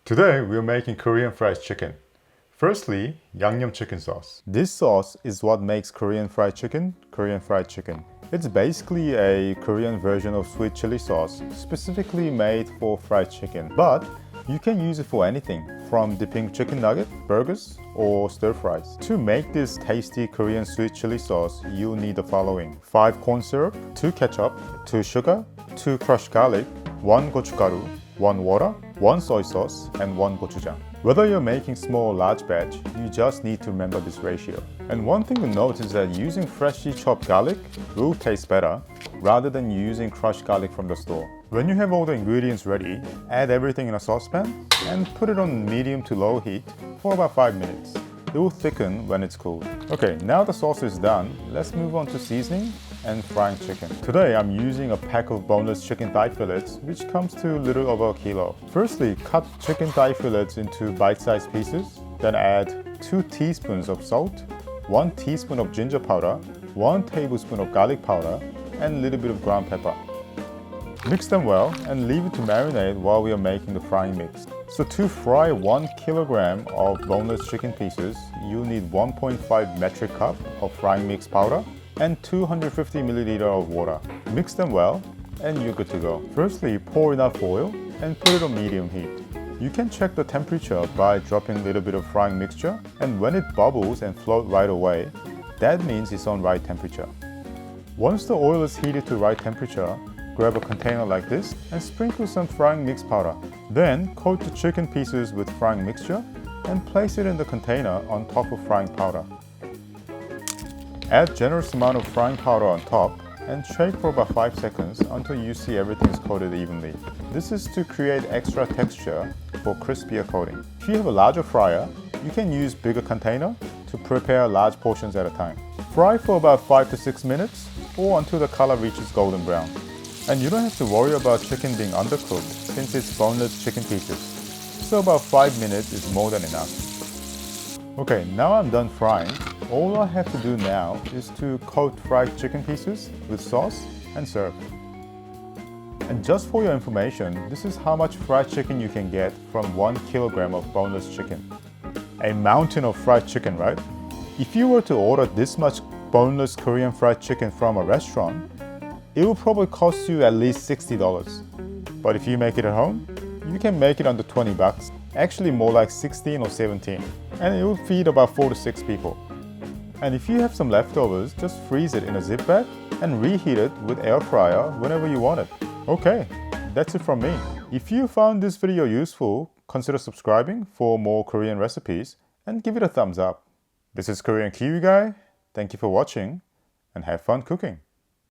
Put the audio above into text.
Today we're making Korean fried chicken. Firstly, Yangnyeom chicken sauce. This sauce is what makes Korean fried chicken Korean fried chicken. It's basically a Korean version of sweet chili sauce, specifically made for fried chicken. But you can use it for anything, from dipping chicken nugget, burgers, or stir fries. To make this tasty Korean sweet chili sauce, you'll need the following: 5 corn syrup, 2 ketchup, 2 sugar, 2 crushed garlic, 1 gochugaru, 1 water, 1 soy sauce, and 1 gochujang. Whether you're making small or large batch, you just need to remember this ratio. And one thing to note is that using freshly chopped garlic will taste better rather than using crushed garlic from the store. When you have all the ingredients ready, add everything in a saucepan and put it on medium to low heat for about 5 minutes. It will thicken when it's cooled. Okay, now the sauce is done, let's move on to seasoning and frying chicken. Today I'm using a pack of boneless chicken thigh fillets, which comes to a little over a kilo. Firstly, cut chicken thigh fillets into bite-sized pieces, then add 2 teaspoons of salt, 1 teaspoon of ginger powder, 1 tablespoon of garlic powder, and a little bit of ground pepper. Mix them well and leave it to marinate while we are making the frying mix. So to fry 1 kilogram of boneless chicken pieces, you'll need 1.5 metric cup of frying mix powder and 250 milliliter of water. Mix them well and you're good to go. Firstly, pour enough oil and put it on medium heat. You can check the temperature by dropping a little bit of frying mixture, and when it bubbles and floats right away, that means it's on right temperature. Once the oil is heated to right temperature, grab a container like this and sprinkle some frying mix powder. Then coat the chicken pieces with frying mixture and place it in the container on top of frying powder. Add generous amount of frying powder on top and shake for about 5 seconds until you see everything is coated evenly. This is to create extra texture for crispier coating. If you have a larger fryer, you can use bigger container to prepare large portions at a time. Fry for about 5 to 6 minutes or until the color reaches golden brown. And you don't have to worry about chicken being undercooked since it's boneless chicken pieces. So about 5 minutes is more than enough. Okay, now I'm done frying. All I have to do now is to coat fried chicken pieces with sauce and serve. And just for your information, this is how much fried chicken you can get from 1 kilogram of boneless chicken. A mountain of fried chicken, right? If you were to order this much boneless Korean fried chicken from a restaurant, it will probably cost you at least $60. But if you make it at home, you can make it under 20 bucks. Actually more like 16 or 17. And it will feed about 4 to 6 people. And if you have some leftovers, just freeze it in a zip bag and reheat it with air fryer whenever you want it. Okay, that's it from me. If you found this video useful, consider subscribing for more Korean recipes and give it a thumbs up. This is Korean Kiwi Guy. Thank you for watching and have fun cooking.